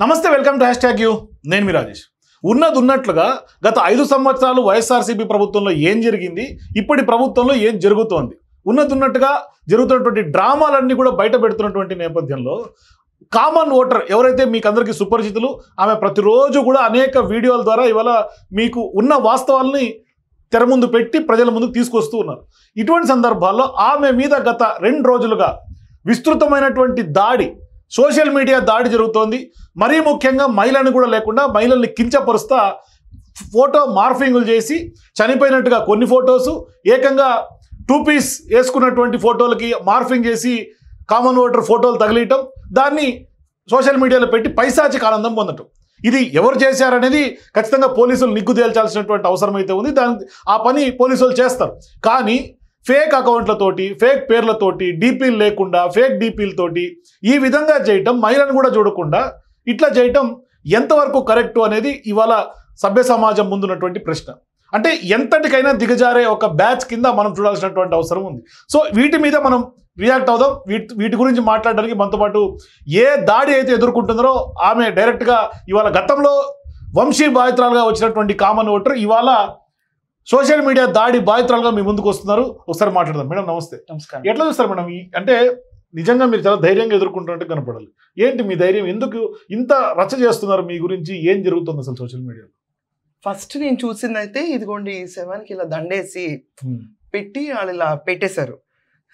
నమస్తే welcome to #you నేను మీ రాజేష్. ఉన్నట్లుగా గత 5 సంవత్సరాలు వైఎస్ఆర్సీపీ ప్రభుత్వంలో ఏం జరిగింది, ఇప్పటి ప్రభుత్వంలో ఏం జరుగుతోంది, ఉన్నట్టుగా జరుగుతున్నటువంటి డ్రామాలన్నీ కూడా బయట పెడుతున్నటువంటి నేపథ్యంలో కామన్ ఓటర్ ఎవరైతే మీకు అందరికీ సుపరిచితులు, ఆమె ప్రతిరోజు కూడా అనేక వీడియోల ద్వారా ఇవాళ మీకు ఉన్న వాస్తవాల్ని తెర ముందు పెట్టి ప్రజల ముందుకు తీసుకొస్తూ ఉన్నారు. ఇటువంటి సందర్భాల్లో ఆమె మీద గత 2 రోజులుగా విస్తృతమైనటువంటి దాడి, సోషల్ మీడియా దాడి జరుగుతోంది. మరీ ముఖ్యంగా మహిళను కూడా లేకుండా మహిళల్ని కించపరుస్తా ఫోటో మార్ఫింగులు చేసి చనిపోయినట్టుగా కొన్ని ఫొటోసు, ఏకంగా 2 పీస్ వేసుకున్నటువంటి ఫోటోలకి మార్ఫింగ్ చేసి కామన్ ఓటర్ ఫోటోలు తగిలియటం, దాన్ని సోషల్ మీడియాలో పెట్టి పైశాచిక ఆనందం పొందటం. ఇది ఎవరు చేశారనేది ఖచ్చితంగా పోలీసులు నిగ్గు తేల్చాల్సినటువంటి అవసరం అయితే ఉంది. ఆ పని పోలీసులు చేస్తారు. కానీ ఫేక్ అకౌంట్లతోటి, ఫేక్ పేర్లతోటి, డీపీలు లేకుండా ఫేక్ డీపీలతోటి ఈ విధంగా చేయటం, మహిళను కూడా చూడకుండా ఇట్లా చేయటం ఎంతవరకు కరెక్టు అనేది ఇవాళ సభ్య సమాజం ముందున్నటువంటి ప్రశ్న. అంటే ఎంతటికైనా దిగజారే ఒక బ్యాచ్ కింద మనం చూడాల్సినటువంటి అవసరం ఉంది. సో వీటి మీద మనం రియాక్ట్ అవుదాం. వీటి గురించి మాట్లాడడానికి మనతో పాటు ఏ దాడి అయితే ఎదుర్కొంటుందో ఆమె డైరెక్ట్గా ఇవాళ గతంలో వంశీ బాధితురాలుగా వచ్చినటువంటి కామన్ ఓటర్ ఇవాళ సోషల్ మీడియా దాడి బాధితురాలుగా మీ ముందుకు వస్తున్నారు. ఒకసారి మాట్లాడదాం. మేడం నమస్తే. నమస్కారం. ఎట్లా చూస్తారు మేడం? అంటే నిజంగా మీరు చాలా ధైర్యంగా ఎదుర్కొంటున్నట్టు కనపడాలి. ఏంటి మీ ధైర్యం? ఎందుకు ఇంత రచ్చ చేస్తున్నారు? మీ గురించి ఏం జరుగుతుంది అసలు సోషల్ మీడియాలో? ఫస్ట్ నేను చూసిందైతే ఇదిగోండి, 7కి ఇలా దండేసి పెట్టి వాళ్ళు ఇలా పెట్టేశారు.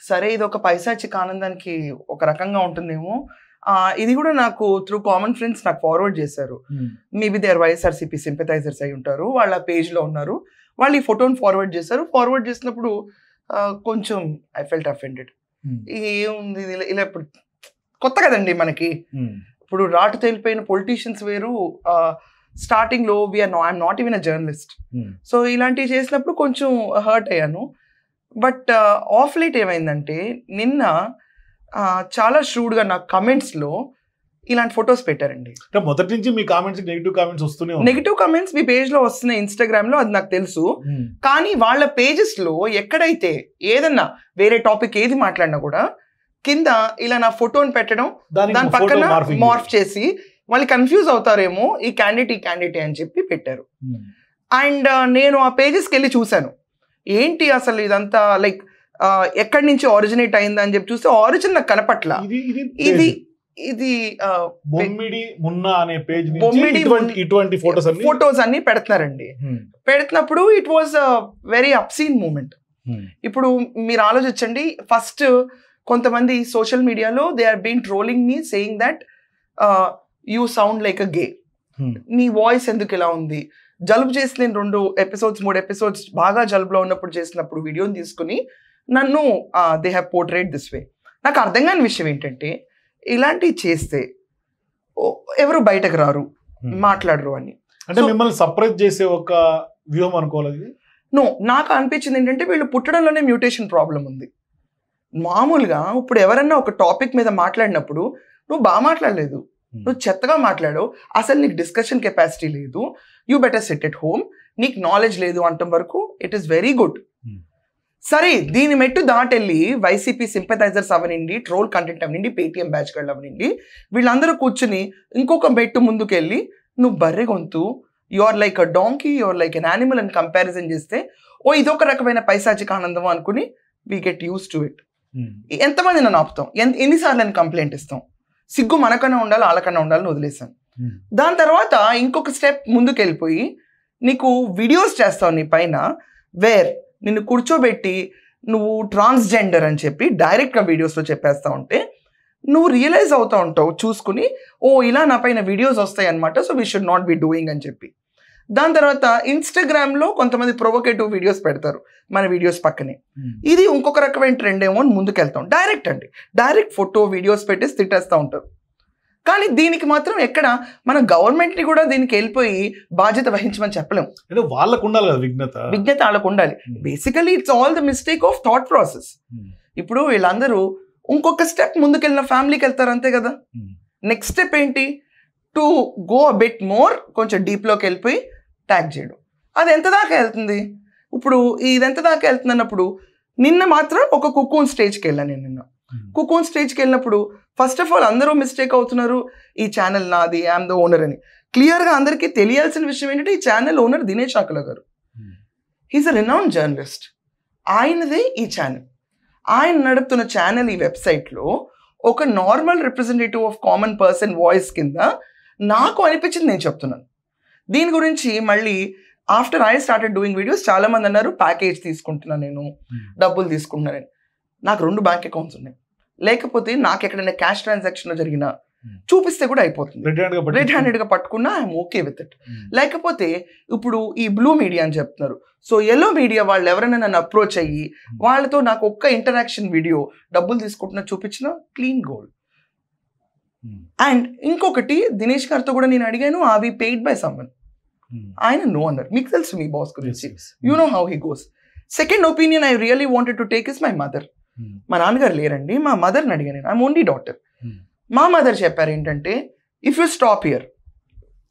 సరే, ఇది ఒక పైశాచిక ఆనందానికి ఒక రకంగా ఉంటుందేమో. ఇది కూడా నాకు త్రూ కామన్ ఫ్రెండ్స్ నాకు ఫార్వర్డ్ చేశారు. Maybe they are YSRCP sympathizers అయి ఉంటారు, వాళ్ళ పేజ్లో ఉన్నారు. వాళ్ళు ఈ ఫోటోని ఫార్వర్డ్ చేశారు. ఫార్వర్డ్ చేసినప్పుడు కొంచెం ఐ ఫెల్ట్ అఫెండెడ్. ఏముంది ఇలా, ఇప్పుడు కొత్త కదండి మనకి. ఇప్పుడు రాటు తేలిపోయిన పొలిటీషియన్స్ వేరు, స్టార్టింగ్లో I'm not even a journalist. So ఇలాంటివి చేసినప్పుడు కొంచెం హర్ట్ అయ్యాను. బట్ ఆఫ్ లైట్ ఏమైందంటే, నిన్న చాలా ష్రూడ్గా నా కమెంట్స్లో ఇలాంటి ఫొటోస్ పెట్టారండి. మొదటి నుంచి మీ కామెంట్స్ నెగిటివ్ కామెంట్స్ వస్తున్నాయి. నెగిటివ్ కామెంట్స్ మీ పేజ్లో వస్తున్నాయి, ఇన్స్టాగ్రామ్లో, అది నాకు తెలుసు. కానీ వాళ్ళ పేజెస్లో ఎక్కడైతే ఏదన్నా వేరే టాపిక్ ఏది మాట్లాడినా కూడా కింద ఇలా నా ఫోటోని పెట్టడం, దాని పక్కన మార్ఫ్ చేసి వాళ్ళు కన్ఫ్యూజ్ అవుతారేమో ఈ క్యాండిడేట్ అని చెప్పి పెట్టారు. అండ్ నేను ఆ పేజెస్కి వెళ్ళి చూశాను, ఏంటి అసలు ఇదంతా లైక్ ఎక్కడి నుంచి ఆరిజినేట్ అయిందా అని చెప్పి చూస్తే ఆరిజిన్ నాకు కనపట్ల. ఇది బొమ్మిడి మున్నా అనే పేజ్ ఇటువంటి ఫోటోస్ అన్ని పెడుతున్నారండి. పెడుతున్నప్పుడు it was a very obscene moment. ఇప్పుడు మీరు ఆలోచించండి, ఫస్ట్ కొంతమంది సోషల్ మీడియాలో they are been trolling me saying that you sound like a gay, నీ వాయిస్ ఎందుకు ఇలా ఉంది, జలుబు చేసి నేను 2 ఎపిసోడ్స్ 3 ఎపిసోడ్స్ బాగా జలుబులో ఉన్నప్పుడు చేసినప్పుడు వీడియోని తీసుకుని నన్ను they have portrayed this way. నాకు అర్థం కాని విషయం ఏంటంటే, ఇలాంటివి చేస్తే ఎవరు బయటకు రారు, మాట్లాడరు అని. అంటే మిమ్మల్ని సర్ప్రైజ్ చేసే ఒక వ్యూహం అనుకోవాలి. నో, నాకు అనిపించింది ఏంటంటే, వీళ్ళు పుట్టడంలోనే మ్యూటేషన్ ప్రాబ్లం ఉంది. మామూలుగా ఇప్పుడు ఎవరన్నా ఒక టాపిక్ మీద మాట్లాడినప్పుడు నువ్వు బాగా మాట్లాడలేదు, నువ్వు చెత్తగా మాట్లాడు, అసలు నీకు డిస్కషన్ కెపాసిటీ లేదు, you better SIT at home, నీకు నాలెడ్జ్ లేదు అంటాం వరకు ఇట్ ఈస్ వెరీ గుడ్. సరే, దీని మెట్టు దాటెళ్ళి వైసీపీ సింపథైజర్స్ అవనండి, ట్రోల్ కంటెంట్ అవనండి, పేటీఎం బ్యాచ్ గళ్ళు అవనండి, వీళ్ళందరూ కూర్చుని ఇంకొక మెట్టు ముందుకెళ్ళి నువ్వు బర్రె గొంతు, you are like a donkey, you are like an animal అని కంపారిజన్ చేస్తే, ఇదొక రకమైన పైశాచిక ఆనందం అనుకుని we get use to it. ఎంతమంది నన్ను ఆపుతాం, ఎన్నిసార్లు నేను కంప్లైంట్ ఇస్తాం? సిగ్గు మనకన్నా ఉండాలి, వాళ్ళకన్నా ఉండాలని వదిలేసాను. దాని తర్వాత ఇంకొక స్టెప్ ముందుకు వెళ్ళిపోయి నీకు వీడియోస్ చేస్తావు నీ పైన, వేర్ నిన్ను కూర్చోబెట్టి నువ్వు ట్రాన్స్జెండర్ అని చెప్పి డైరెక్ట్గా వీడియోస్లో చెప్పేస్తా ఉంటే నువ్వు రియలైజ్ అవుతూ ఉంటావు చూసుకుని, ఇలా నా పైన వీడియోస్ వస్తాయి అనమాట, so we should not be doing అని చెప్పి. దాని తర్వాత ఇన్స్టాగ్రామ్లో కొంతమంది ప్రొవోకేటివ్ వీడియోస్ పెడతారు మన వీడియోస్ పక్కనే. ఇది ఇంకొక రకమైన ట్రెండ్ ఏమో అని ముందుకెళ్తాం. డైరెక్ట్ ఫోటో వీడియోస్ పెట్టేసి తిట్టేస్తూ ఉంటారు. కానీ దీనికి మాత్రం ఎక్కడ మన గవర్నమెంట్ని కూడా దీనికి వెళ్ళిపోయి బాధ్యత వహించమని చెప్పలేము. వాళ్ళకు ఉండాలి కదా విజ్ఞత వాళ్ళకు ఉండాలి. Basically it's all the mistake of thought process. ఇప్పుడు వీళ్ళందరూ ఇంకొక స్టెప్ ముందుకెళ్ళిన ఫ్యామిలీకి వెళ్తారు, అంతే కదా. నెక్స్ట్ స్టెప్ ఏంటి? To go a bit more, కొంచెం డీప్లోకి వెళ్ళిపోయి ట్యాగ్ చేయడం. అది ఎంత దాకా వెళ్తుంది? ఇప్పుడు ఇది ఎంత దాకా వెళ్తుంది అన్నప్పుడు నిన్న మాత్రం ఒక కుకూన్ స్టేజ్కి వెళ్ళాను నేను. నిన్న కుకోన్ స్టేజ్కి వెళ్ళినప్పుడు ఫస్ట్ ఆఫ్ ఆల్ అందరూ మిస్టేక్ అవుతున్నారు, ఈ ఛానల్ నాది, ఐఎమ్ ద ఓనర్ అని. క్లియర్గా అందరికీ తెలియాల్సిన విషయం ఏంటంటే ఈ ఛానల్ ఓనర్ దినేష్ చాకుల గారు. He's a renowned journalist. ఆయనదే ఈ ఛానల్. ఆయన నడుపుతున్న ఛానల్ ఈ వెబ్సైట్లో ఒక normal representative of common person voice కింద నాకు అనిపించింది నేను చెప్తున్నాను. దీని గురించి మళ్ళీ after I started doing videos చాలా మంది అన్నారు ప్యాకేజ్ తీసుకుంటున్నాను, నేను డబ్బులు తీసుకుంటున్నాను. నాకు 2 బ్యాంక్ అకౌంట్స్ ఉన్నాయి. లేకపోతే నాకు ఎక్కడైనా క్యాష్ ట్రాన్సాక్షన్ జరిగిన చూపిస్తే కూడా అయిపోతుంది. రెడ్ హ్యాండెడ్గా పట్టుకున్నా ఐఎమ్ ఓకే విత్ ఇట్. లేకపోతే ఇప్పుడు ఈ బ్లూ మీడియా అని చెప్తున్నారు. సో ఎల్లో మీడియా వాళ్ళు ఎవరైనా నన్ను అప్రోచ్ అయ్యి వాళ్ళతో నాకు ఒక్క ఇంటరాక్షన్ వీడియో డబ్బులు తీసుకుంటున్నా చూపించిన క్లీన్ గోల్డ్. అండ్ ఇంకొకటి దినేష్ గారితో కూడా నేను అడిగాను, అవి పెయిడ్ బై సమ్మన్. ఆయన నో అన్నారు. మీకు తెలుసు మీ బాస్ గురించి, you know how he goes. Second opinion I really wanted to take is my mother. మా నాన్నగారు లేరండి, మా మదర్ని అడిగాను. I'm only daughter. మా మదర్ చెప్పారు ఏంటంటే, if you stop here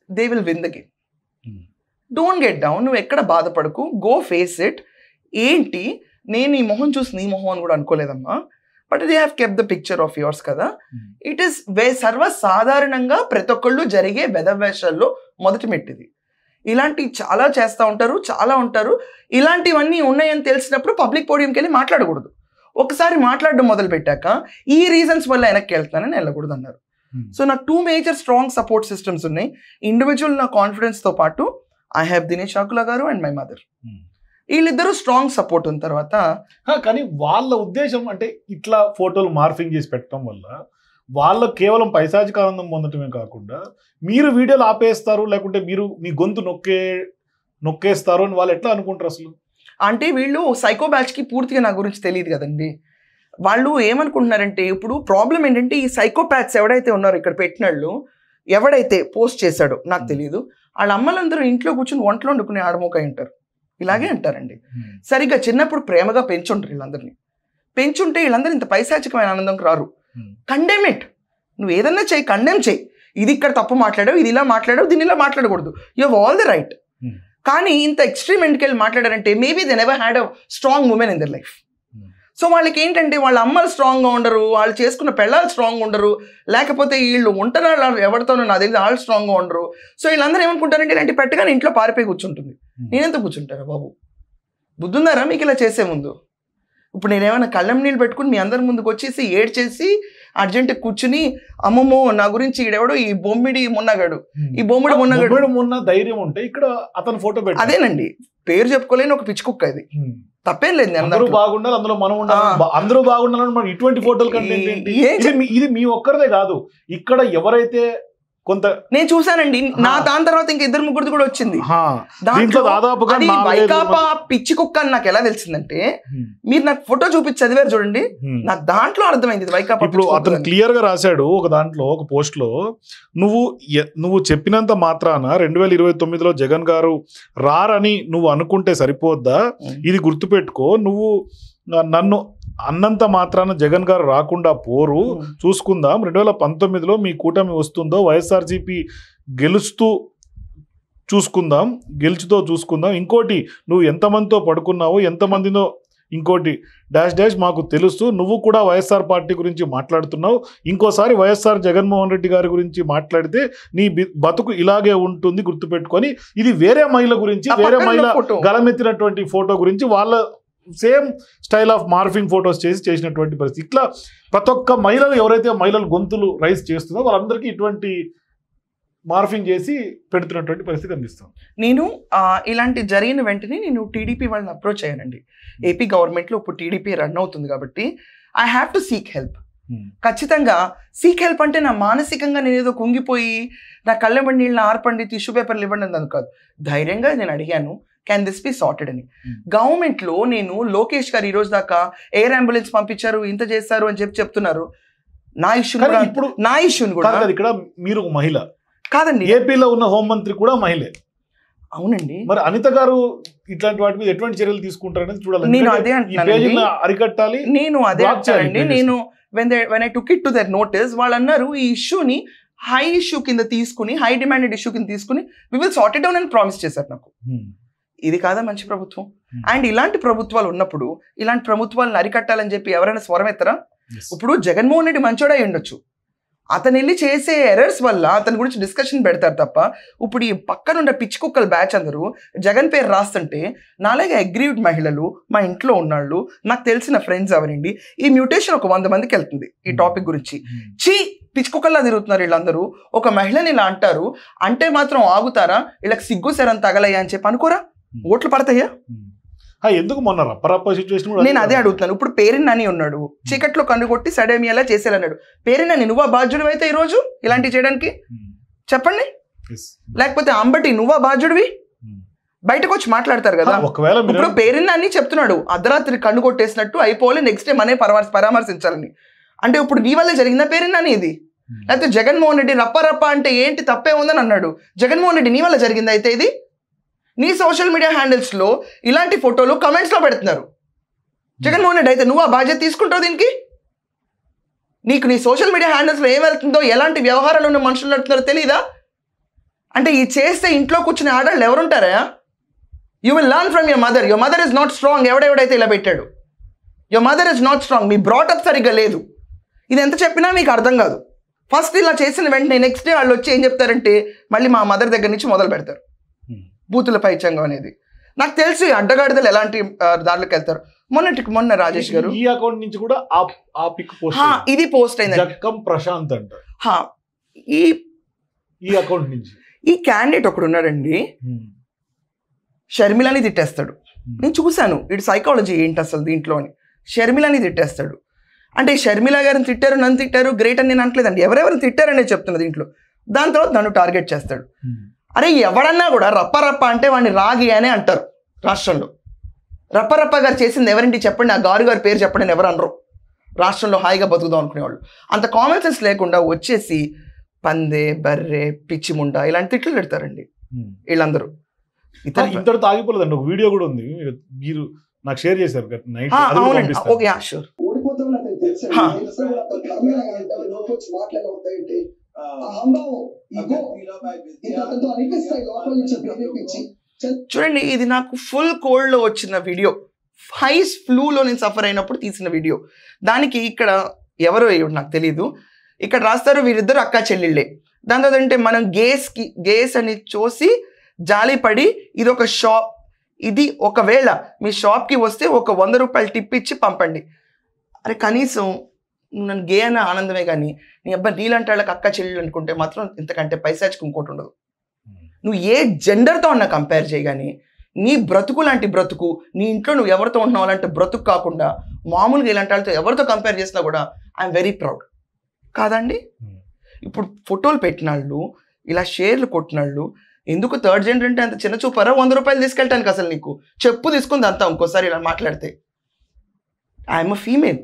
they will win the game, don't get down, నువ్వు ఎక్కడ బాధపడకు, గో ఫేస్ ఇట్. ఏంటి నేను ఈ మొహం చూసి నీ మొహం అని కూడా అనుకోలేదమ్మా, but they have kept the picture of yours కదా. ఇట్ ఈస్ సర్వసాధారణంగా ప్రతి ఒక్కళ్ళు జరిగే వెధవేషాల్లో మొదటి మెట్టిది. ఇలాంటివి చాలా చేస్తూ ఉంటారు, చాలా ఉంటారు. ఇలాంటివన్నీ ఉన్నాయని తెలిసినప్పుడు పబ్లిక్ పోడియంకి వెళ్ళి మాట్లాడకూడదు. ఒకసారి మాట్లాడడం మొదలు పెట్టాక ఈ రీజన్స్ వల్ల వెనక్కి వెళ్తానని వెళ్ళకూడదు అన్నారు. సో నాకు 2 మేజర్ స్ట్రాంగ్ సపోర్ట్ సిస్టమ్స్ ఉన్నాయి. ఇండివిజువల్ నా కాన్ఫిడెన్స్తో పాటు ఐ హ్యావ్ దినేష్ చాకుల గారు అండ్ మై మదర్. వీళ్ళిద్దరూ స్ట్రాంగ్ సపోర్ట్ ఉన్న తర్వాత. కానీ వాళ్ళ ఉద్దేశం అంటే ఇట్లా ఫోటోలు మార్ఫింగ్ చేసి పెట్టడం వల్ల వాళ్ళకు కేవలం పైశాచిక ఆనందం పొందటమే కాకుండా మీరు వీడియోలు ఆపేస్తారు, లేకుంటే మీరు మీ గొంతు నొక్కేస్తారు అని వాళ్ళు ఎట్లా అనుకుంటారు అసలు? అంటే వీళ్ళు సైకో బ్యాచ్కి పూర్తిగా నా గురించి తెలియదు కదండి. వాళ్ళు ఏమనుకుంటున్నారంటే, ఇప్పుడు ప్రాబ్లం ఏంటంటే ఈ సైకోపాథ్స్ ఎవడైతే ఉన్నారో ఇక్కడ పెట్టిన వాళ్ళు, ఎవడైతే పోస్ట్ చేశాడో నాకు తెలియదు, వాళ్ళ అమ్మలందరూ ఇంట్లో కూర్చొని వంటలో వండుకునే ఆడమోక ఉంటారు. ఇలాగే అంటారండి. సరిగ్గా చిన్నప్పుడు ప్రేమగా పెంచుంటారు వీళ్ళందరినీ. పెంచుంటే వీళ్ళందరూ ఇంత పైశాచికమైన ఆనందంకి రారు. కండెమ్ ఇట్, నువ్వు ఏదన్నా చెయ్యి, కండెమ్ చెయ్యి. ఇది ఇక్కడ తప్పు మాట్లాడావు, ఇది ఇలా మాట్లాడావు, దీన్ని ఇలా మాట్లాడకూడదు, you have all the right. కానీ ఇంత ఎక్స్ట్రీమ్ ఎండ్కి వెళ్ళి మాట్లాడారంటే maybe they never had a strong woman in their life. So వాళ్ళకి ఏంటంటే వాళ్ళ అమ్మలు స్ట్రాంగ్గా ఉండరు, వాళ్ళు చేసుకున్న పెళ్ళాలు స్ట్రాంగ్ ఉండరు, లేకపోతే వీళ్ళు ఉంటారు ఎవరితోనో నా దగ్గర వాళ్ళు స్ట్రాంగ్గా ఉండరు. సో వీళ్ళందరూ ఏమనుకుంటారంటే ఇలాంటి పెట్టగానే ఇంట్లో పారిపోయి కూర్చుంటుంది. నేనెంత కూర్చుంటారా బాబు, బుద్ధుందారా మీకు ఇలా చేసే ముందు? ఇప్పుడు నేనేమైనా కళ్ళం నీళ్ళు పెట్టుకుని మీ అందరి ముందుకు వచ్చేసి ఏడ్చేసి అర్జెంట్ కూర్చుని అమ్మమ్మో నా గురించి ఈడెవడో ఈ బొమ్మిడి మొన్నగాడు, ఈ బొమ్మిడి మొన్నగాడు మొన్న ధైర్యం ఉంటే ఇక్కడ అతను ఫోటో పెట్టి, అదేనండి పేరు చెప్పుకోలేని ఒక పిచ్చి కుక్క, ఇది తప్పేం లేదు. అందరూ బాగుండాలి, అందులో మనం ఉండాలి, అందరూ బాగుండాలని మనం ఇటువంటి ఫోటోలు కంటే ఇది మీ ఒక్కరిదే కాదు, ఇక్కడ ఎవరైతే కొంత నేను చూసానండి. నా దాని తర్వాత ఇంకా 2-3 కూడా వచ్చింది. వైకాపా పిచ్చి కుక్క అని నాకు ఎలా తెలిసిందంటే, మీరు నాకు ఫోటో చూపించి చదివారు చూడండి, నాకు దాంట్లో అర్థమైంది వైకాపా. ఇప్పుడు అతను క్లియర్ గా రాశాడు ఒక దాంట్లో, ఒక పోస్ట్ లో, నువ్వు చెప్పినంత మాత్రాన 2029లో జగన్ గారు రారని నువ్వు అనుకుంటే సరిపోద్దా? ఇది గుర్తుపెట్టుకో, నువ్వు నన్ను అన్నంత మాత్రాన జగన్ గారు రాకుండా పోరు, చూసుకుందాం. 2019లో మీ కూటమి వస్తుందో, వైఎస్ఆర్సీపీ గెలుచుతో చూసుకుందాం. ఇంకోటి, నువ్వు ఎంతమందితో పడుకున్నావో, ఎంతమందినో, ఇంకోటి డాష్ మాకు తెలుసు, నువ్వు కూడా వైఎస్ఆర్ పార్టీ గురించి మాట్లాడుతున్నావు, ఇంకోసారి వైఎస్ఆర్ జగన్మోహన్ రెడ్డి గారి గురించి మాట్లాడితే నీ బతుకు ఇలాగే ఉంటుంది, గుర్తుపెట్టుకొని. ఇది వేరే మహిళ గురించి, వేరే మహిళ గలమెత్తినటువంటి ఫోటో గురించి వాళ్ళ same style of morphing photos చేసినటువంటి పరిస్థితి. ఇట్లా ప్రతి ఒక్క మహిళలు ఎవరైతే మహిళలు గొంతులు రైజ్ చేస్తుందో వాళ్ళందరికీ ఇటువంటి మార్ఫింగ్ చేసి పెడుతున్నటువంటి పరిస్థితి కనిపిస్తుంది. నేను ఇలాంటి జరిగిన వెంటనే నేను టీడీపీ వాళ్ళని అప్రోచ్ అయ్యానండి. ఏపీ గవర్నమెంట్లో ఇప్పుడు టీడీపీ రన్ అవుతుంది కాబట్టి I have to seek help. ఖచ్చితంగా సీక్ హెల్ప్ అంటే నా మానసికంగా నేను ఏదో కుంగిపోయి నా కళ్ళెంబడి నీళ్ళని ఆర్పండి, టిష్యూ పేపర్లు ఇవ్వండి అని కాదు. ధైర్యంగా నేను అడిగాను, క్యాన్ దిస్ బి సార్టెడ్ అని. గవర్నమెంట్లో నేను లోకేష్ గారు ఈరోజు దాకా ఎయిర్ అంబులెన్స్ పంపించారు, ఇంత చేస్తారు అని చెప్తున్నారు. నా ఇష్యూని కూడా ఇక్కడ మీరు మహిళ కాదండి, ఏపీలో ఉన్న హోంమంత్రి కూడా మహిళే. అవునండి. మరి అనిత గారు ఇట్లాంటి వాటి మీద ఎటువంటి చర్యలు తీసుకుంటారనేది చూడాలి. నేను అదే అంటున్నాను, అరికట్టాలి. నేను అదే అంటానండి. నేను when I took it to their notice, వాళ్ళు అన్నారు ఈ ఇష్యూని హై ఇష్యూ కింద తీసుకుని, హై డిమాండెడ్ ఇష్యూ కింద తీసుకుని we will sort it down అని ప్రామిస్ చేశారు నాకు. ఇది కాదా మంచి ప్రభుత్వం? అండ్ ఇలాంటి ప్రభుత్వాలు ఉన్నప్పుడు ఇలాంటి ప్రభుత్వాలను అరికట్టాలని చెప్పి ఎవరైనా స్వరం ఎత్తరా? ఇప్పుడు జగన్మోహన్ రెడ్డి మంచోడై ఉండొచ్చు, అతను వెళ్ళి చేసే ఎర్రర్స్ వల్ల అతని గురించి డిస్కషన్ పెడతారు తప్ప, ఇప్పుడు ఈ పక్కనున్న పిచ్చి కుక్కల బ్యాచ్ అందరూ జగన్ పేరు రాస్తుంటే నాలాగే అగ్రీవ్డ్ మహిళలు, మా ఇంట్లో ఉన్నాళ్ళు, నాకు తెలిసిన ఫ్రెండ్స్ అవనండి, ఈ మ్యూటేషన్ ఒక 100 మందికి వెళ్తుంది ఈ టాపిక్ గురించి. పిచ్చి కుక్కల్లా తిరుగుతున్నారు వీళ్ళందరూ. ఒక మహిళని ఇలా అంటారు అంటే మాత్రం ఆగుతారా? వీళ్ళకి సిగ్గు శరం తగలయ్యా అని చెప్పి అనుకోరా? ఓట్లు పడతాయా? ఎందుకు మొన్న రప్పరప్ప సిచ్యువేషన్ నేను అదే అడుగుతున్నాను. ఇప్పుడు పేరెన్ అని ఉన్నాడు, చీకట్లో కన్ను కొట్టి సడేమియాలా చేసేయాలన్నాడు. పేరెన్ అని నువ్వా బాధ్యుడివి అయితే ఈరోజు ఇలాంటివి చేయడానికి? చెప్పండి. లేకపోతే అంబటి నువ్వా బాధ్యుడివి? బయటకు వచ్చి మాట్లాడతారు కదా. ఇప్పుడు పేరెన్ అని చెప్తున్నాడు అర్ధరాత్రి కన్ను కొట్టేసినట్టు అయిపోలే, నెక్స్ట్ డే మనే పరామర్శించాలని. అంటే ఇప్పుడు నీ వల్లే జరిగిందా పేరెన్ అని ఇది? లేకపోతే జగన్మోహన్ రెడ్డి రప్ప అంటే ఏంటి తప్పే ఉందని అన్నాడు. జగన్మోహన్ రెడ్డి నీ వల్ల జరిగిందా అయితే ఇది? నీ సోషల్ మీడియా హ్యాండిల్స్లో ఇలాంటి ఫోటోలు కమెంట్స్లో పెడుతున్నారు. జగన్మోహన్ రెడ్డి అయితే నువ్వు ఆ బాధ్యత తీసుకుంటావు దీనికి? నీకు నీ సోషల్ మీడియా హ్యాండిల్స్లో ఏం వెళ్తుందో, ఎలాంటి వ్యవహారాలు ఉన్న మనుషులు నడుతున్నారో తెలీదా? అంటే ఈ చేస్తే ఇంట్లో కూర్చుని ఆడాళ్ళు ఎవరుంటారా? You will learn from your mother. Your mother is not strong. ఎవడెవడైతే ఇలా పెట్టాడు, your mother is not strong. మీ బ్రాటప్ సరిగ్గా లేదు. ఇది ఎంత చెప్పినా మీకు అర్థం కాదు. ఫస్ట్ ఇలా చేసిన వెంటనే నెక్స్ట్ డే వాళ్ళు వచ్చి ఏం చెప్తారంటే మళ్ళీ మా మదర్ దగ్గర నుంచి మొదలు పెడతారు బూతుల పైచంగం అనేది. నాకు తెలిసి అడ్డగాడిదలు ఎలాంటి దాంట్లోకి వెళ్తారు. మొన్న రాజేష్ గారు ఈ అకౌంట్ నుంచి కూడా ఆ పిక్ పోస్ట్, ఇది పోస్ట్ అయింది జక్కం ప్రశాంత్ అంట. ఈ అకౌంట్ నుంచి ఈ క్యాండిడేట్ ఒకడు ఉన్నాడండి, షర్మిలని తిట్టేస్తాడు. నేను చూశాను ఇటు సైకాలజీ ఏంటి అసలు దీంట్లో అని. షర్మిలని తిట్టేస్తాడు అంటే షర్మిల గారిని తిట్టారు, నన్ను తిట్టారు, గ్రేట్ అని నేను అనట్లేదండి, ఎవరెవరిని తిట్టారనే చెప్తున్నా దీంట్లో. దాని తర్వాత నన్ను టార్గెట్ చేస్తాడు. అరే ఎవడన్నా కూడా రప్ప అంటే వాడిని రాగి అనే అంటారు రాష్ట్రంలో. రప్ప గారు చేసింది ఎవరింటి చెప్పండి, ఆ గారు గారి పేరు చెప్పండి అని ఎవరు అనరు. రాష్ట్రంలో హాయిగా బతుకుదాం అనుకునేవాళ్ళు. అంత కామన్ సెన్స్ లేకుండా వచ్చేసి పందే, బర్రె, పిచ్చి ముండ ఇలాంటి తిట్లు పెడతారండి వీళ్ళందరూ. ఇద్దరు తాగిపోలేదండి, ఒక వీడియో కూడా ఉంది, మీరు నాకు షేర్ చేశారు. చూడండి ఇది నాకు ఫుల్ కోల్డ్ లో వచ్చిన వీడియో, హైస్ ఫ్లూలో నేను సఫర్ అయినప్పుడు తీసిన వీడియో. దానికి ఇక్కడ ఎవరో నాకు తెలీదు, ఇక్కడ రాస్తారు వీరిద్దరు అక్క చెల్లెళ్ళే. దాని తర్వాత అంటే మనం గేస్ అని చూసి జాలిపడి ఇది ఒక షాప్, ఇది ఒకవేళ మీ షాప్కి వస్తే ఒక 100 రూపాయలు టిప్ ఇచ్చి పంపండి. అరే కనీసం నన్ను గే అన్న ఆనందమే కానీ నీ అబ్బాయి నీలాంటి వాళ్ళకి అక్క చెల్లెళ్ళు అనుకుంటే మాత్రం ఇంతకంటే పైసాచికి ఇంకోటి ఉండదు. నువ్వు ఏ జెండర్తో అన్న కంపేర్ చేయగాని నీ బ్రతుకు లాంటి బ్రతుకు, నీ ఇంట్లో నువ్వు ఎవరితో ఉంటున్నావు అలాంటి బ్రతుకు కాకుండా మామూలుగా ఇలాంటి వాళ్ళతో ఎవరితో కంపేర్ చేసినా కూడా ఐఎమ్ వెరీ ప్రౌడ్ కాదండి. ఇప్పుడు ఫోటోలు పెట్టిన వాళ్ళు, ఇలా షేర్లు కొట్టిన వాళ్ళు ఎందుకు థర్డ్ జెండర్ అంటే అంత చిన్న చూపారా? 100 రూపాయలు తీసుకెళ్ళటానికి అసలు నీకు చెప్పు తీసుకుంది అంతా ఇంకోసారి ఇలా మాట్లాడితే. ఐఎమ్ అ ఫీమేల్,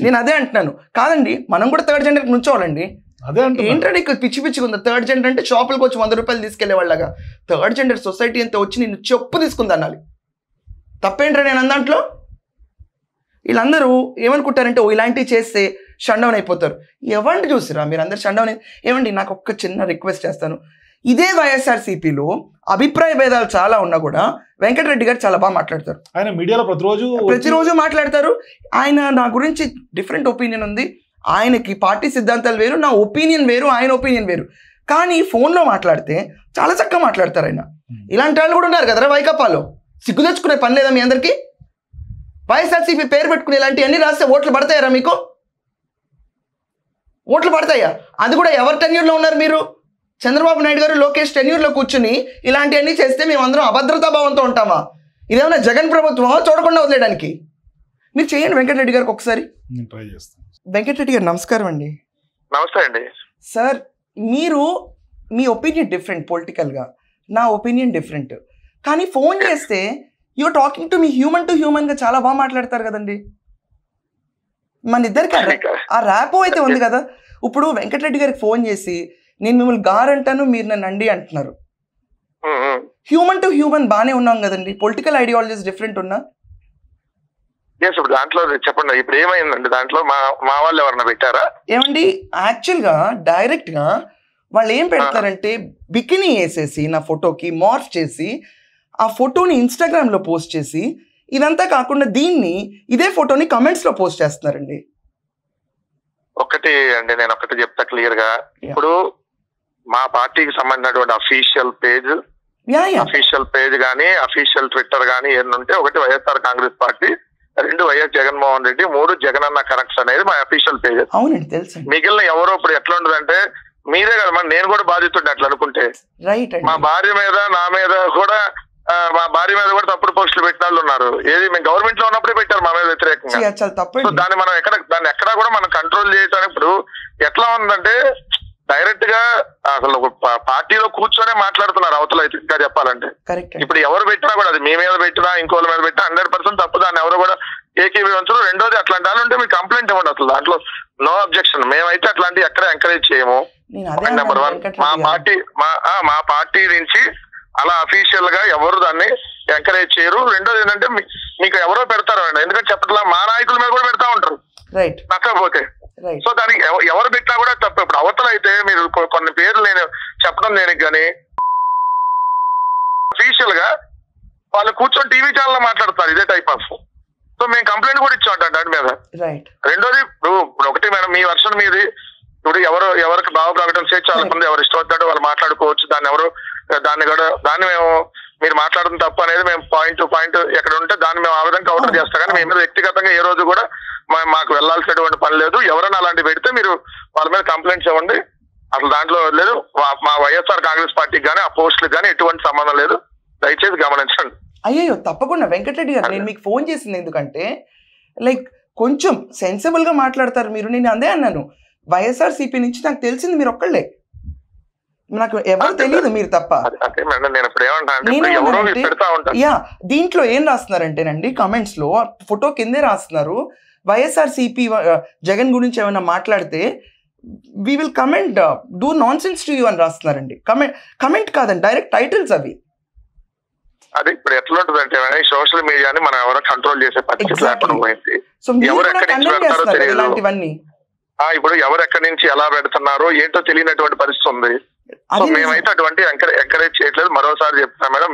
నేను అదే అంటున్నాను. కాదండి మనం కూడా థర్డ్ జెండర్కి నుంచోవాలండి. ఏంటంటే నీకు పిచ్చిగా ఉంది. థర్డ్ జెండర్ అంటే షాపులకు వచ్చి 100 రూపాయలు తీసుకెళ్లే వాళ్ళగా థర్డ్ జెండర్ సొసైటీ అంతా వచ్చి నిన్ను చెప్పు తీసుకుంది అనాలి. తప్పేంట్రా నేను అందాంట్లో? వీళ్ళందరూ ఏమనుకుంటారంటే ఇలాంటివి చేస్తే షట్ డౌన్ అయిపోతారు. ఎవరిని చూసిరా మీరు అందరు షట్ డౌన్? ఏమండి నాకు ఒక్క చిన్న రిక్వెస్ట్ చేస్తాను, ఇదే వైఎస్ఆర్సీపీలో అభిప్రాయ భేదాలు చాలా ఉన్నా కూడా వెంకటరెడ్డి గారు చాలా బాగా మాట్లాడతారు. ఆయన మీడియాలో ప్రతిరోజు మాట్లాడతారు. ఆయన నా గురించి డిఫరెంట్ ఒపీనియన్ ఉంది, ఆయనకి పార్టీ సిద్ధాంతాలు వేరు, నా ఒపీనియన్ వేరు, ఆయన ఒపీనియన్ వేరు. కానీ ఫోన్లో మాట్లాడితే చాలా చక్కగా మాట్లాడతారు ఆయన. ఇలాంటి వాళ్ళు కూడా ఉన్నారు కదరా వైకాపాలో. సిగ్గు తెచ్చుకునే పని లేదా మీ అందరికీ? వైఎస్ఆర్సీపీ పేరు పెట్టుకుని ఇలాంటివన్నీ రాస్తే ఓట్లు పడతాయారా మీకు? ఓట్లు పడతాయా? అది కూడా ఎవరి టెన్యూర్లో ఉన్నారు మీరు? చంద్రబాబు నాయుడు గారు, లోకేష్ టెన్యూర్లో కూర్చుని ఇలాంటివన్నీ చేస్తే మేమందరం అభద్రతా భావంతో ఉంటామా? ఇదేమన్నా జగన్ ప్రభుత్వం చూడకుండా వదిలేయడానికి? మీరు చేయండి వెంకటరెడ్డి గారికి ఒకసారి. వెంకటరెడ్డి గారు నమస్కారం అండి. నమస్తే అండి సార్. మీరు మీ ఒపీనియన్ డిఫరెంట్ పొలిటికల్గా, నా ఒపీనియన్ డిఫరెంట్. కానీ ఫోన్ చేస్తే you're talking to me human to హ్యూమన్గా చాలా బాగా మాట్లాడతారు కదండి. మన ఇద్దరికి ఆ ర్యాపో అయితే ఉంది కదా. ఇప్పుడు వెంకటరెడ్డి గారికి ఫోన్ చేసి నేను మిమ్మల్ని గారు అంటాను, మీరు నన్ను అండి అంటున్నారు. హ్యూమన్ టు హ్యూమన్ బాగానే ఉన్నాం కదండి. పొలిటికల్ ఐడియాలజీస్ డిఫరెంట్ ఉన్నా ఇప్పుడు దాంట్లో చెప్పండి. ఇప్పుడు ఏమైందండి దాంట్లో? మా వాళ్ళు ఎవరన్నా పెట్టారా? ఏమండి యాక్చువల్గా డైరెక్ట్గా వాళ్ళు ఏం పెడతారంటే బికినీ వేసేసి నా ఫోటోకి మార్ఫ్ చేసి ఆ ఫోటోని ఇన్స్టాగ్రామ్లో పోస్ట్ చేసి ఇదంతా కాకుండా దీన్ని ఇదే ఫోటోని కమెంట్స్ లో పోస్ట్ చేస్తున్నారండి. ఒకటి అండి, నేను ఒకటి చెప్తా క్లియర్ గా. ఇప్పుడు మా పార్టీకి సంబంధించినటువంటి అఫీషియల్ పేజ్ గానీ అఫీషియల్ ట్విట్టర్ గానీ ఏంటంటే, ఒకటి YSR Congress party, 2 YS Jaganmohan Reddy, 3 Jagananna connects అనేది మా అఫీషియల్ పేజ్. అవునండి, తెలుసు. మిగిలిన ఎవరో ఇప్పుడు ఎట్లా ఉండదంటే, మీరే కదా మరి, నేను కూడా బాధితుండే అట్లా అనుకుంటే. రైట్. మా భార్య మీద నా మీద కూడా తప్పుడు పోస్టులు పెట్టిన వాళ్ళు ఉన్నారు. ఏది మేము గవర్నమెంట్ లో ఉన్నప్పుడే పెట్టారు మా మీద వ్యతిరేకంగా. సో దాన్ని మనం ఎక్కడా కూడా మనం కంట్రోల్ చేయడానికి ఇప్పుడు ఎట్లా ఉందంటే, డైరెక్ట్ గా అసలు పార్టీలో కూర్చొనే మాట్లాడుతున్నారు అవతల. అయితే ఇంకా చెప్పాలంటే ఇప్పుడు ఎవరు పెట్టినా కూడా, అది మీ మీద పెట్టినా ఇంకోళ్ళ మీద పెట్టినా 100% తప్పు. దాన్ని ఎవరు కూడా ఏకీభవించరు. రెండోది, అట్లాంటి వాళ్ళు ఉంటే మీరు కంప్లైంట్ ఇవ్వండి. అసలు దాంట్లో నో అబ్జెక్షన్. మేమైతే అట్లాంటివి ఎక్కడ ఎంకరేజ్ చేయము. నెంబర్ 1, మా పార్టీ నుంచి అలా అఫీషియల్ గా ఎవరు దాన్ని ఎంకరేజ్ చేయరు. రెండోది ఏంటంటే, మీకు ఎవరో పెడతారు అండి, ఎందుకంటే చెప్పట్లా మా నాయకుల మీద కూడా పెడతా ఉంటారు నచ్చకపోతే. సో దానికి ఎవరు పెట్టినా కూడా తప్పు. ఇప్పుడు అవతల అయితే మీరు కొన్ని పేర్లు నేను చెప్పడం దేనికి కానీ, అఫీషియల్ గా వాళ్ళు కూర్చొని టీవీ ఛానల్ లో మాట్లాడుతున్నారు ఇదే టైప్ ఆఫ్. సో మేము కంప్లైంట్ కూడా ఇచ్చాం దాని మీద. రెండోది, ఇప్పుడు ఒకటి మేడం, మీ వర్షన్ మీది. ఇప్పుడు ఎవరికి భావ ప్రకటన స్వేచ్ఛ వాళ్ళకుంది, ఎవరు ఇష్టం వచ్చాడో వాళ్ళు మాట్లాడుకోవచ్చు. దాన్ని మేము మీరు మాట్లాడుతున్న తప్పు అనేది మేము పాయింట్ టు పాయింట్ ఎక్కడ ఉంటే దాన్ని మేము ఆ విధంగా కౌంటర్ చేస్తాం. కానీ మేము వ్యక్తిగతంగా ఏ రోజు కూడా మాకు వెళ్లాల్సినటువంటి పని లేదు. ఎవరైనా అలాంటి పెడితే మీరు వాళ్ళ మీద కంప్లైంట్స్ ఇవ్వండి. అసలు దాంట్లో లేదు. మా వైఎస్ఆర్ కాంగ్రెస్ పార్టీకి కానీ ఆ పోస్టులకు కానీ ఎటువంటి సంబంధం లేదు. దయచేసి గమనించండి. అయ్యో తప్పకుండా వెంకటరెడ్డి గారు, నేను మీకు ఫోన్ చేసింది ఎందుకంటే, లైక్ కొంచెం సెన్సిబుల్ గా మాట్లాడతారు మీరు. నేను అదే అన్నాను, వైఎస్ఆర్సీపీ నుంచి నాకు తెలిసింది మీరు ఒక్కళ్ళే, నాకు ఎవరు తెలియదు మీరు తప్ప. యా, దీంట్లో ఏం రాస్తున్నారంటేనండి, కమెంట్స్ లో ఫోటో కిందే రాస్తున్నారు, వైఎస్ఆర్సీపీ జగన్ గురించి ఏమైనా మాట్లాడితే we will comment do nonsense to you అని రాస్తున్నారండి. కమెంట్ కాదండి, డైరెక్ట్ టైటిల్స్ అవి. అది ఇప్పుడు ఎట్లా ఉంటుందంటే, సోషల్ మీడియాని మనం ఎవరో కంట్రోల్ చేసే పరిస్థితి లేకుండా పోయింది. ఇలాంటివన్నీ ఇప్పుడు ఎవరు ఎక్కడి నుంచి ఎలా పెడుతున్నారో ఏంటో తెలియనటువంటి పరిస్థితి ఉంది. సో మేమైతే అటువంటి ఎంకరేజ్ చేయట్లేదు. మరోసారి చెప్తున్నా మేడం,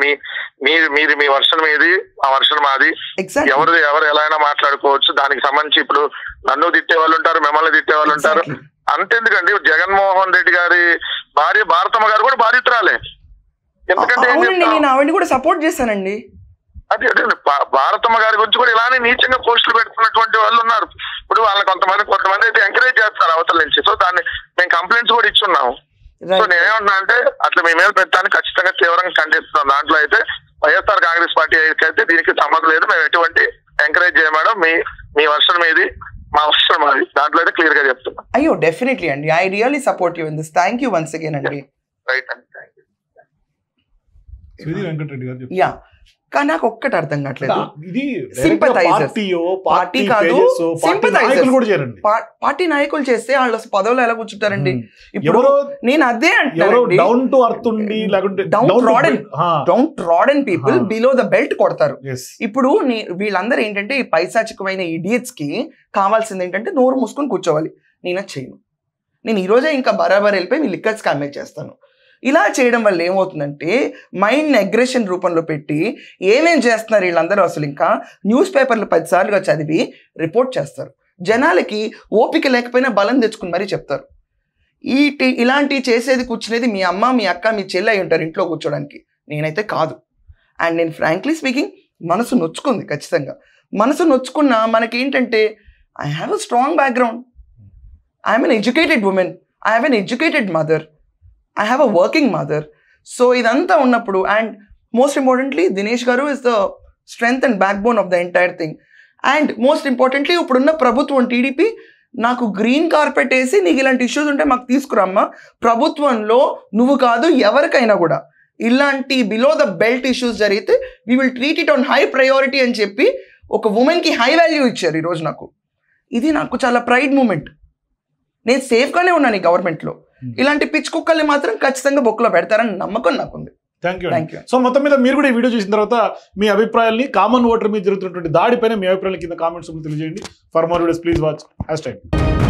మీది మీ వర్షన్ మీది, ఆ వర్షన్ మాది. ఎవరు ఎలా అయినా మాట్లాడుకోవచ్చు. దానికి సంబంధించి ఇప్పుడు నన్ను తిట్టే వాళ్ళు ఉంటారు, మిమ్మల్ని తిట్టే వాళ్ళు ఉంటారు. అంతెందుకండి, జగన్మోహన్ రెడ్డి గారి భార్య భారతమ్మ గారు కూడా బాధితురాలే. ఎందుకంటే నేను ఆవిడ కూడా సపోర్ట్ చేశానండి. అదే భారతమ్మ గారి గురించి కూడా ఇలానే నీచంగా పోస్టులు పెడుతున్నటువంటి వాళ్ళు ఉన్నారు. ఇప్పుడు వాళ్ళని కొంతమంది అయితే ఎంకరేజ్ చేస్తారు అవతల నుంచి. సో దాన్ని మేము కంప్లైంట్స్ కూడా ఇచ్చున్నాము. సో నేనేమంటున్నా అంటే, అట్లా మీ మీద పెట్టడానికి ఖచ్చితంగా తీవ్రంగా ఖండిస్తున్నాం. దాంట్లో అయితే వైఎస్ఆర్ కాంగ్రెస్ పార్టీ అయితే దీనికి సంబంధం లేదు. మేము ఎటువంటి ఎంకరేజ్ చేయడం, మీ వర్షన్ మీది, మా వర్షన్ మాది. దాంట్లో అయితే క్లియర్ గా చెప్తున్నాం. అయ్యో డెఫినెట్లీ అండి, I really support you in this. Thank you once again అండి. రైట్ అండి, థ్యాంక్ యూ. వెంకటరెడ్డి గారు యా, కానీ నాకు ఒక్కటి అర్థం కావట్లేదు, పార్టీ కాదు పార్టీ నాయకులు చేస్తే వాళ్ళు పదవులు ఎలా కూర్చుంటారండి? ఇప్పుడు నేను అదే down trodden people below the belt కొడతారు. ఇప్పుడు వీళ్ళందరూ ఏంటంటే, ఈ పైశాచికమైన ఇడియట్స్ కి కావాల్సింది ఏంటంటే నోరు మూసుకొని కూర్చోవాలి. నేను అది చేయను. నేను ఈ రోజే ఇంకా బరాబర్ వెళ్ళిపోయి మీ లిక్కర్ స్కామ్ చేస్తాను. ఇలా చేయడం వల్ల ఏమవుతుందంటే, మైండ్ అగ్రెషన్ రూపంలో పెట్టి ఏమేం చేస్తున్నారు వీళ్ళందరూ, అసలు ఇంకా న్యూస్ పేపర్లు 10 సార్లుగా చదివి రిపోర్ట్ చేస్తారు. జనాలకి ఓపిక లేకపోయినా బలం తెచ్చుకుని మరీ చెప్తారు. ఇలాంటివి చేసేది కూర్చునేది మీ అమ్మ, మీ అక్క, మీ చెల్లి అయి ఉంటారు ఇంట్లో కూర్చోడానికి. నేనైతే కాదు. అండ్ నేను ఫ్రాంక్లీ స్పీకింగ్ మనసు నొచ్చుకుంది. ఖచ్చితంగా మనసు నొచ్చుకున్న మనకేంటంటే, I have a strong background, I'm an educated women, I have an educated mother, I have a working mother. So ఇదంతా ఉన్నప్పుడు, అండ్ మోస్ట్ ఇంపార్టెంట్లీ దినేష్ గారు is the strength and back bone of the entire thing. And most importantly ఇప్పుడున్న ప్రభుత్వం TDP నాకు green carpet వేసి, నీకు ఇలాంటి issues ఉంటే మాకు తీసుకురమ్మా, ప్రభుత్వంలో నువ్వు కాదు ఎవరికైనా కూడా ఇలాంటి బిలో ద బెల్ట్ ఇష్యూస్ జరిగితే we will treat it on high priority అని చెప్పి ఒక ఉమెన్కి హై వాల్యూ ఇచ్చారు ఈరోజు. ఇది నాకు చాలా ప్రైడ్ మూమెంట్. నేను సేఫ్గానే ఉన్నాను ఈ గవర్నమెంట్లో. ఇలాంటి పిచ్చి కుక్కల్ని మాత్రం ఖచ్చితంగా బొక్కలో పెడతారని నమ్మకం నాకుంది. Thank you. సో మొత్తం మీద మీరు కూడా ఈ వీడియో చూసిన తర్వాత మీ అభిప్రాయాల్ని, కామన్ ఓటర్ మీద జరుగుతున్నటువంటి దాడిపైన మీ అభిప్రాయాలు కింద కామెంట్స్ తెలియజేయండి. For more videos please watch #.